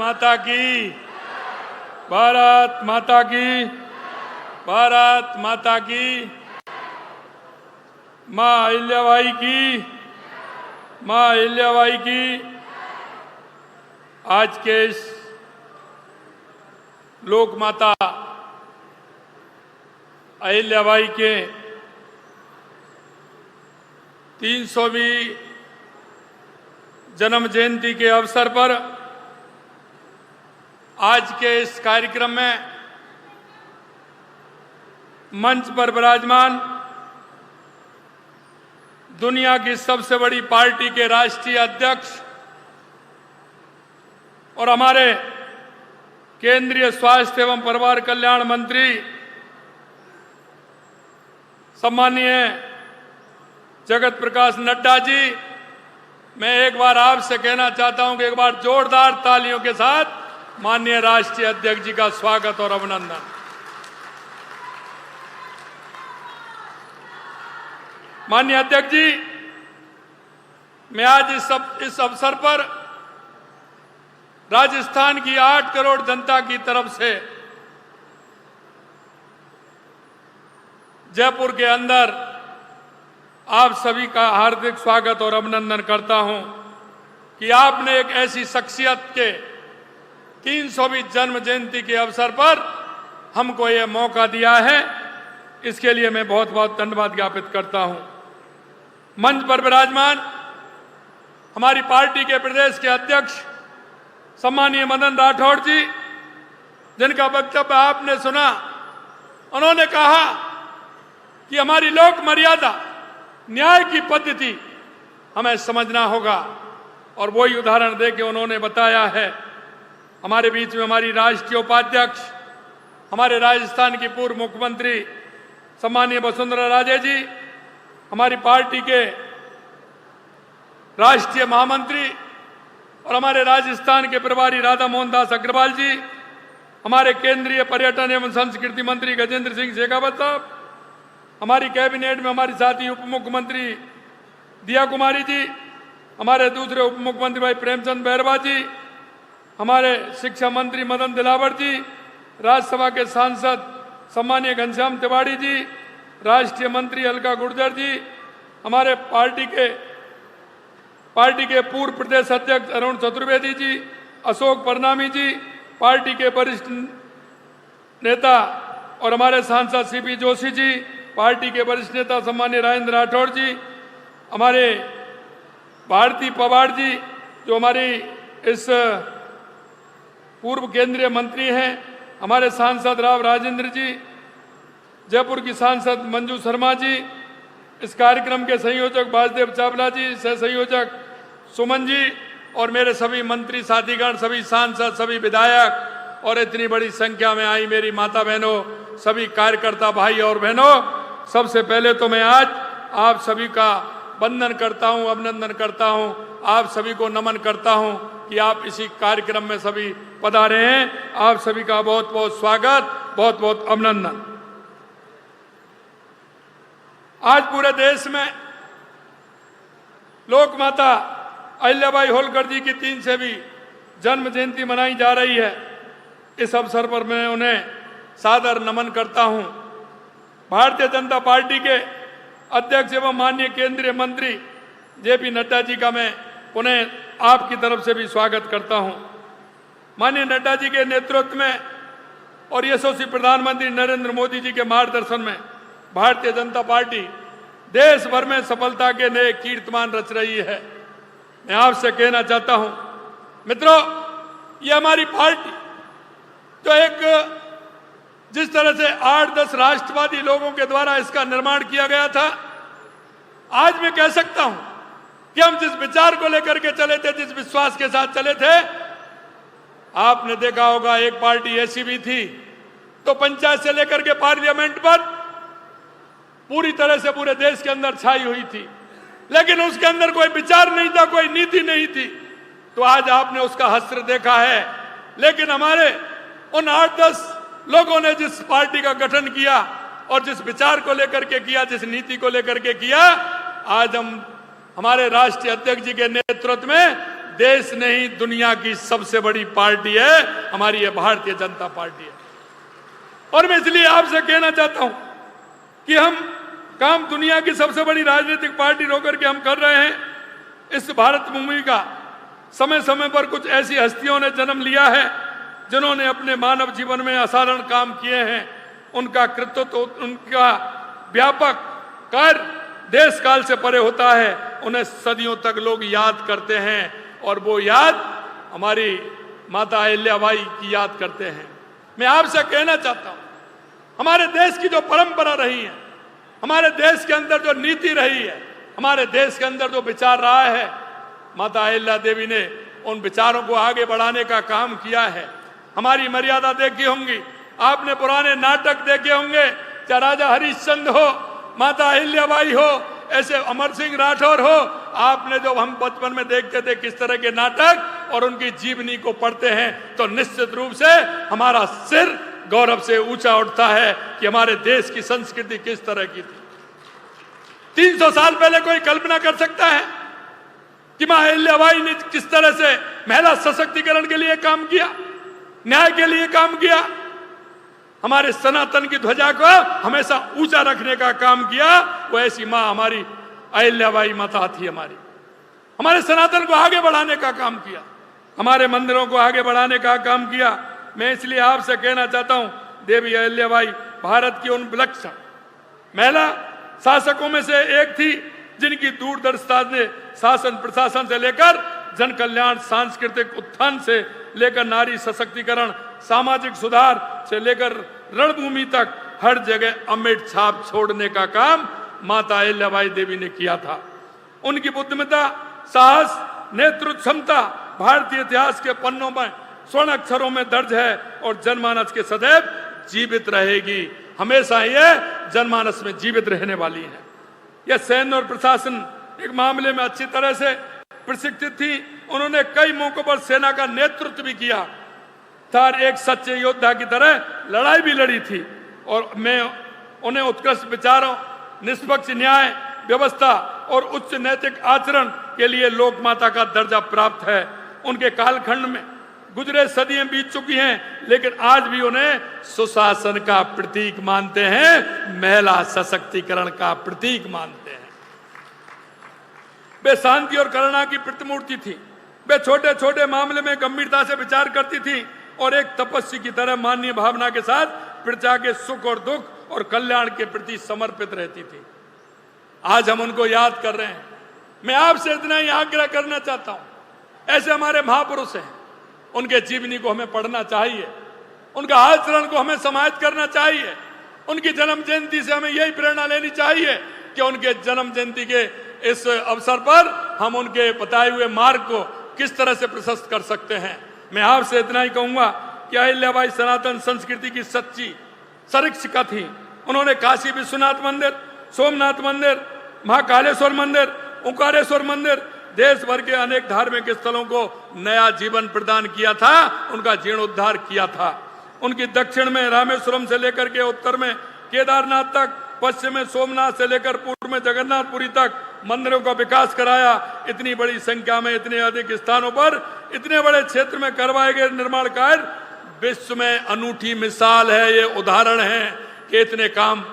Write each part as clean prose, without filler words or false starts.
माता की, भारत माता की, भारत माता की, माँ अहिल्याबाई की, माँ अहिल्याबाई की। आज के इस लोक माता अहिल्याबाई के 300वीं जन्म जयंती के अवसर पर आज के इस कार्यक्रम में मंच पर विराजमान दुनिया की सबसे बड़ी पार्टी के राष्ट्रीय अध्यक्ष और हमारे केंद्रीय स्वास्थ्य एवं परिवार कल्याण मंत्री सम्माननीय जगत प्रकाश नड्डा जी, मैं एक बार आपसे कहना चाहता हूं कि एक बार जोरदार तालियों के साथ माननीय राष्ट्रीय अध्यक्ष जी का स्वागत और अभिनंदन। माननीय अध्यक्ष जी, मैं आज इस अवसर पर राजस्थान की 8 करोड़ जनता की तरफ से जयपुर के अंदर आप सभी का हार्दिक स्वागत और अभिनंदन करता हूं कि आपने एक ऐसी शख्सियत के 300वीं जन्म जयंती के अवसर पर हमको ये मौका दिया है। इसके लिए मैं बहुत बहुत धन्यवाद ज्ञापित करता हूं। मंच पर विराजमान हमारी पार्टी के प्रदेश के अध्यक्ष सम्माननीय मदन राठौड़ जी, जिनका वक्तव्य आपने सुना, उन्होंने कहा कि हमारी लोक मर्यादा न्याय की पद्धति हमें समझना होगा और वही उदाहरण देके उन्होंने बताया है। हमारे बीच में हमारी राष्ट्रीय उपाध्यक्ष, हमारे राजस्थान की पूर्व मुख्यमंत्री सम्माननीय वसुंधरा राजे जी, हमारी पार्टी के राष्ट्रीय महामंत्री और हमारे राजस्थान के प्रभारी राधा मोहन दास अग्रवाल जी, हमारे केंद्रीय पर्यटन एवं संस्कृति मंत्री गजेंद्र सिंह शेखावत साहब, हमारी कैबिनेट में हमारी साथी उप मुख्यमंत्री दिया कुमारी जी, हमारे दूसरे उप मुख्यमंत्री भाई प्रेमचंद बैरवा जी, हमारे शिक्षा मंत्री मदन दिलावर जी, राज्यसभा के सांसद सम्मानीय घनश्याम तिवारी जी, राष्ट्रीय मंत्री अलका गुर्जर जी, हमारे पार्टी के पूर्व प्रदेश अध्यक्ष अरुण चतुर्वेदी जी, अशोक परनामी जी, पार्टी के वरिष्ठ नेता और हमारे सांसद सीपी जोशी जी, पार्टी के वरिष्ठ नेता सम्मान्य राजेंद्र राठौड़ जी, हमारे भारती पवार जी जो हमारी इस पूर्व केंद्रीय मंत्री हैं, हमारे सांसद राव राजेंद्र जी, जयपुर की सांसद मंजू शर्मा जी, इस कार्यक्रम के संयोजक वासुदेव चावला जी, सह संयोजक सुमन जी और मेरे सभी मंत्री साथीगण, सभी सांसद, सभी विधायक और इतनी बड़ी संख्या में आई मेरी माता बहनों, सभी कार्यकर्ता भाई और बहनों, सबसे पहले तो मैं आज आप सभी का वंदन करता हूं, अभिनंदन करता हूं, आप सभी को नमन करता हूं कि आप इसी कार्यक्रम में सभी पधारे हैं। आप सभी का बहुत बहुत स्वागत, बहुत बहुत अभिनंदन। आज पूरे देश में लोक माता अहिल्याबाई होलकर जी की 300वीं जन्म जयंती मनाई जा रही है। इस अवसर पर मैं उन्हें सादर नमन करता हूं। भारतीय जनता पार्टी के अध्यक्ष एवं माननीय केंद्रीय मंत्री जेपी नड्डा जी का मैं पुनः आपकी तरफ से भी स्वागत करता हूं। माननीय नड्डा जी के नेतृत्व में और यशस्वी प्रधानमंत्री नरेंद्र मोदी जी के मार्गदर्शन में भारतीय जनता पार्टी देश भर में सफलता के नए कीर्तिमान रच रही है। मैं आपसे कहना चाहता हूं मित्रों, ये हमारी पार्टी जो एक जिस तरह से 8-10 राष्ट्रवादी लोगों के द्वारा इसका निर्माण किया गया था, आज मैं कह सकता हूं कि हम जिस विचार को लेकर के चले थे, जिस विश्वास के साथ चले थे, आपने देखा होगा एक पार्टी ऐसी भी थी तो पंचायत से लेकर के पार्लियामेंट पर पूरी तरह से पूरे देश के अंदर छाई हुई थी, लेकिन उसके अंदर कोई विचार नहीं था, कोई नीति नहीं थी। तो आज आपने उसका हश्र देखा है। लेकिन हमारे उन 8-10 लोगों ने जिस पार्टी का गठन किया और जिस विचार को लेकर के किया, जिस नीति को लेकर के किया, आज हम हमारे राष्ट्रीय अध्यक्ष जी के नेतृत्व में देश नहीं दुनिया की सबसे बड़ी पार्टी है हमारी ये भारतीय जनता पार्टी है। और मैं इसलिए आपसे कहना चाहता हूं कि हम काम दुनिया की सबसे बड़ी राजनीतिक पार्टी होकर के हम कर रहे हैं। इस भारत भूमि का समय समय पर कुछ ऐसी हस्तियों ने जन्म लिया है जिन्होंने अपने मानव जीवन में असाधारण काम किए हैं। उनका कृतित्व, उनका व्यापक कार्य देश काल से परे होता है। उन्हें सदियों तक लोग याद करते हैं और वो याद हमारी माता अहिल्याबाई की याद करते हैं। मैं आपसे कहना चाहता हूं, हमारे देश की जो परंपरा रही है, हमारे देश के अंदर जो नीति रही है, हमारे देश के अंदर जो विचार रहा है, माता अहिल्या देवी ने उन विचारों को आगे बढ़ाने का काम किया है। हमारी मर्यादा देखी होंगी, आपने पुराने नाटक देखे होंगे, चाहे राजा हरिश्चंद्र हो, माता अहिल्याबाई हो, ऐसे अमर सिंह राठौर हो, आपने जो हम बचपन में देखते थे किस तरह के नाटक और उनकी जीवनी को पढ़ते हैं तो निश्चित रूप से हमारा सिर गौरव से ऊंचा उठता है कि हमारे देश की संस्कृति किस तरह की थी। 300 साल पहले कोई कल्पना कर सकता है कि मां अहिल्याबाई ने किस तरह से महिला सशक्तिकरण के लिए काम किया, न्याय के लिए काम किया, हमारे सनातन की ध्वजा को हमेशा ऊंचा रखने का काम किया। वो ऐसी मां हमारी अहिल्याबाई माता थी। हमारे सनातन को आगे बढ़ाने का काम किया, हमारे मंदिरों को आगे बढ़ाने का काम किया। मैं इसलिए आपसे कहना चाहता हूं, देवी अहिल्याबाई भारत की उन विलक्षण महिला शासकों में से एक थी जिनकी दूरदर्शिता ने शासन प्रशासन से लेकर जन कल्याण, सांस्कृतिक उत्थान से लेकर नारी सशक्तिकरण, सामाजिक सुधार से लेकर रणभूमि तक हर जगह अमिट छाप छोड़ने का काम माता अहिल्याबाई देवी ने किया था। उनकी बुद्धिमत्ता, साहस, नेतृत्व क्षमता भारतीय इतिहास के पन्नों में स्वर्ण अक्षरों में दर्ज है और जनमानस के सदैव जीवित रहेगी। हमेशा यह जनमानस में जीवित रहने वाली है। यह सैन्य और प्रशासन एक मामले में अच्छी तरह से प्रशिक्षित थी। उन्होंने कई मौकों पर सेना का नेतृत्व भी किया था, एक सच्चे योद्धा की तरह लड़ाई भी लड़ी थी। और मैं उन्हें उत्कृष्ट विचारों, निष्पक्ष न्याय व्यवस्था और उच्च नैतिक आचरण के लिए लोक माता का दर्जा प्राप्त है। उनके कालखंड में गुजरे सदियां बीत चुकी हैं, लेकिन आज भी उन्हें सुशासन का प्रतीक मानते हैं, महिला सशक्तिकरण का प्रतीक मानते हैं। वे शांति और करुणा की प्रतिमूर्ति थी। वे छोटे छोटे मामले में गंभीरता से विचार करती थी और एक तपस्वी की तरह मानवीय भावना के साथ प्रजा के सुख और दुख और कल्याण के प्रति समर्पित रहती थी। आज हम उनको याद कर रहे हैं। मैं आपसे इतना ही आग्रह करना चाहता हूं, ऐसे हमारे महापुरुष हैं, उनके जीवनी को हमें पढ़ना चाहिए, उनका आचरण को हमें समाहित करना चाहिए। उनकी जन्म जयंती से हमें यही प्रेरणा लेनी चाहिए कि उनके जन्म जयंती के इस अवसर पर हम उनके बताए हुए मार्ग को किस तरह से प्रशस्त कर सकते हैं। मैं आपसे इतना ही कहूंगा कि अहिल्याबाई सनातन संस्कृति की सच्ची संरक्षिका थी। उन्होंने काशी विश्वनाथ मंदिर, सोमनाथ मंदिर, महाकालेश्वर मंदिर, ओंकारेश्वर मंदिर, देश भर के अनेक धार्मिक स्थलों को नया जीवन प्रदान किया था, उनका जीर्णोद्धार किया था। उनकी दक्षिण में रामेश्वरम से लेकर के उत्तर में केदारनाथ तक, पश्चिम में सोमनाथ से लेकर पूर्व में जगन्नाथपुरी तक मंदिरों का विकास कराया। इतनी बड़ी संख्या में, इतने अधिक स्थानों पर, इतने बड़े क्षेत्र में करवाए गए निर्माण कार्य विश्व में अनूठी मिसाल है। ये उदाहरण है कि इतने काम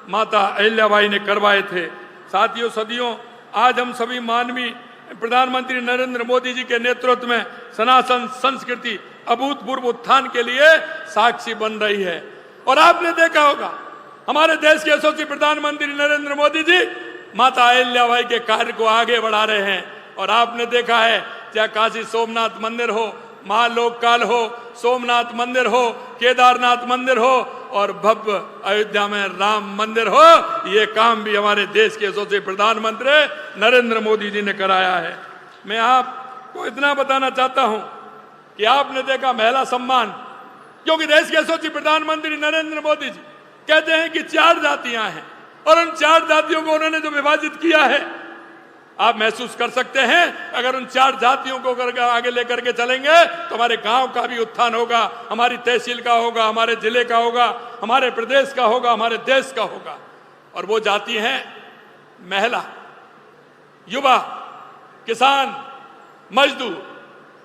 माता अहिल्याबाई ने करवाए थे। साथियों, सदियों आज हम सभी मानवीय प्रधानमंत्री नरेंद्र मोदी जी के नेतृत्व में सनातन संस्कृति अभूतपूर्व उत्थान के लिए साक्षी बन रही है। और आपने देखा होगा, हमारे देश के यशस्वी प्रधानमंत्री नरेंद्र मोदी जी माता अहिल्याबाई के कार्य को आगे बढ़ा रहे हैं। और आपने देखा है, चाहे काशी सोमनाथ मंदिर हो, महालोककाल हो, सोमनाथ मंदिर हो, केदारनाथ मंदिर हो और भव्य अयोध्या में राम मंदिर हो, ये काम भी हमारे देश के यशस्वी प्रधानमंत्री नरेंद्र मोदी जी ने कराया है। मैं आपको इतना बताना चाहता हूं कि आपने देखा महिला सम्मान, क्योंकि देश के यशस्वी प्रधानमंत्री नरेंद्र मोदी जी कहते हैं कि 4 जातियां हैं और उन 4 जातियों को उन्होंने जो विभाजित किया है, आप महसूस कर सकते हैं, अगर उन 4 जातियों को आगे लेकर के चलेंगे तो हमारे गांव का भी उत्थान होगा, हमारी तहसील का होगा, हमारे जिले का होगा, हमारे प्रदेश का होगा, हमारे देश का होगा। और वो जाति हैं महिला, युवा, किसान, मजदूर,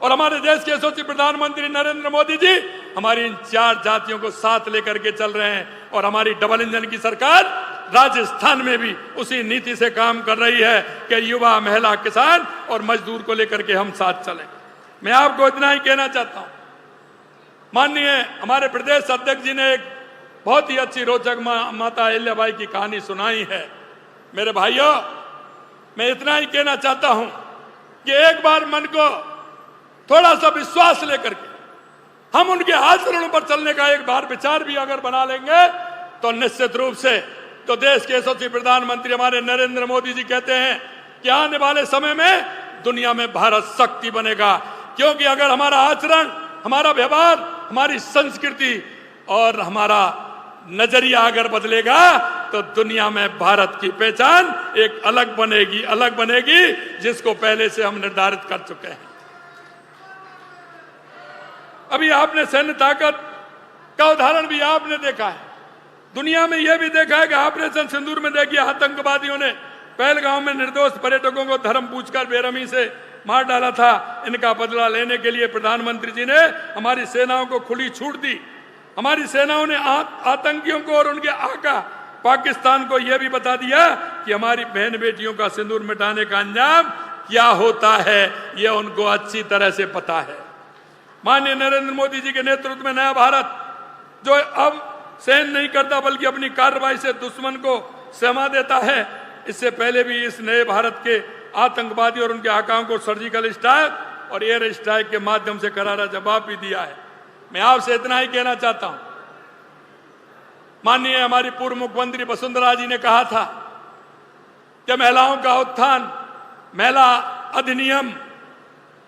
और हमारे देश के यशस्वी प्रधानमंत्री नरेंद्र मोदी जी हमारी इन 4 जातियों को साथ लेकर के चल रहे हैं। और हमारी डबल इंजन की सरकार राजस्थान में भी उसी नीति से काम कर रही है कि युवा, महिला, किसान और मजदूर को लेकर के हम साथ चलें। मैं आपको इतना ही कहना चाहता हूं, माननीय हमारे प्रदेश अध्यक्ष जी ने एक बहुत ही अच्छी रोचक माता अहिल्याबाई की कहानी सुनाई है। मेरे भाइयों, मैं इतना ही कहना चाहता हूं कि एक बार मन को थोड़ा सा विश्वास लेकर के हम उनके आचरणों पर चलने का एक बार विचार भी अगर बना लेंगे तो निश्चित रूप से तो देश के यशस्वी प्रधानमंत्री हमारे नरेंद्र मोदी जी कहते हैं कि आने वाले समय में दुनिया में भारत शक्ति बनेगा। क्योंकि अगर हमारा आचरण, हमारा व्यवहार, हमारी संस्कृति और हमारा नजरिया अगर बदलेगा तो दुनिया में भारत की पहचान एक अलग बनेगी जिसको पहले से हम निर्धारित कर चुके हैं। अभी आपने सैन्य ताकत का उदाहरण भी आपने देखा है। दुनिया में यह भी देखा है कि ऑपरेशन सिंदूर में देखिए आतंकवादियों ने पहलगांव में निर्दोष पर्यटकों को धर्म पूछकर बेरहमी से मार डाला था। इनका बदला लेने के लिए प्रधानमंत्री जी ने हमारी सेनाओं को खुली छूट दी। हमारी सेनाओं ने आतंकियों को और उनके आका पाकिस्तान को यह भी बता दिया कि हमारी बहन बेटियों का सिंदूर मिटाने का अंजाम क्या होता है, यह उनको अच्छी तरह से पता है। माननीय नरेंद्र मोदी जी के नेतृत्व में नया भारत जो अब सहन नहीं करता बल्कि अपनी कार्रवाई से दुश्मन को सहमा देता है, इससे पहले भी इस नए भारत के आतंकवादी और उनके आकाओं को सर्जिकल स्ट्राइक और एयर स्ट्राइक के माध्यम से करारा जवाब भी दिया है। मैं आपसे इतना ही कहना चाहता हूं, माननीय हमारी पूर्व मुख्यमंत्री वसुंधरा जी ने कहा था कि महिलाओं का उत्थान, महिला अधिनियम,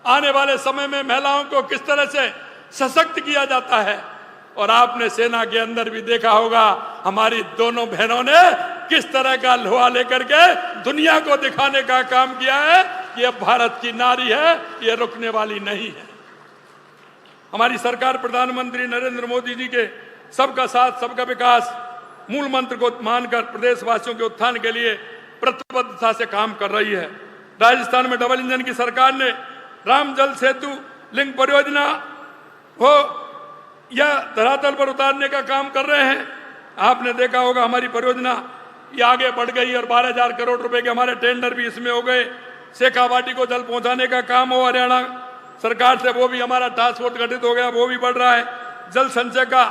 आने वाले समय में महिलाओं को किस तरह से सशक्त किया जाता है। और आपने सेना के अंदर भी देखा होगा हमारी दोनों बहनों ने किस तरह का लोहा लेकर के दुनिया को दिखाने का काम किया है कि यह भारत की नारी है, यह रुकने वाली नहीं है। हमारी सरकार प्रधानमंत्री नरेंद्र मोदी जी के सबका साथ सबका विकास मूल मंत्र को मानकर प्रदेशवासियों के उत्थान के लिए प्रतिबद्धता से काम कर रही है। राजस्थान में डबल इंजन की सरकार ने राम जल सेतु लिंक परियोजना हो या धरातल पर उतारने का काम कर रहे हैं। आपने देखा होगा हमारी परियोजना ये आगे बढ़ गई और 12,000 करोड़ रुपए के हमारे टेंडर भी इसमें हो गए। शेखावाटी को जल पहुंचाने का काम हो हरियाणा सरकार से, वो भी हमारा टास्क फोर्स गठित हो गया, वो भी बढ़ रहा है। जल संचय का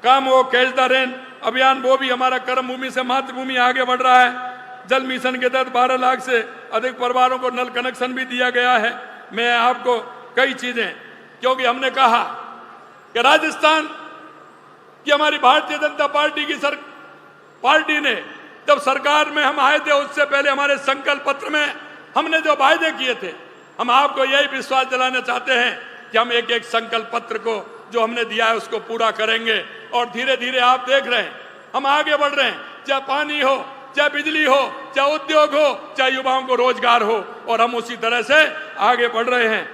काम हो, कैच द रेन अभियान, वो भी हमारा कर्म भूमि से मातृभूमि आगे बढ़ रहा है। जल मिशन के तहत 12 लाख से अधिक परिवारों को नल कनेक्शन भी दिया गया है। मैं आपको कई चीजें, क्योंकि हमने कहा कि राजस्थान की हमारी भारतीय जनता पार्टी की पार्टी ने जब सरकार में हम आए थे उससे पहले हमारे संकल्प पत्र में हमने जो वायदे किए थे, हम आपको यही विश्वास दिलाना चाहते हैं कि हम एक एक संकल्प पत्र को जो हमने दिया है उसको पूरा करेंगे। और धीरे धीरे आप देख रहे हैं हम आगे बढ़ रहे हैं, चाहे पानी हो, चाहे बिजली हो, चाहे उद्योग हो, चाहे युवाओं को रोजगार हो, और हम उसी तरह से आगे बढ़ रहे हैं।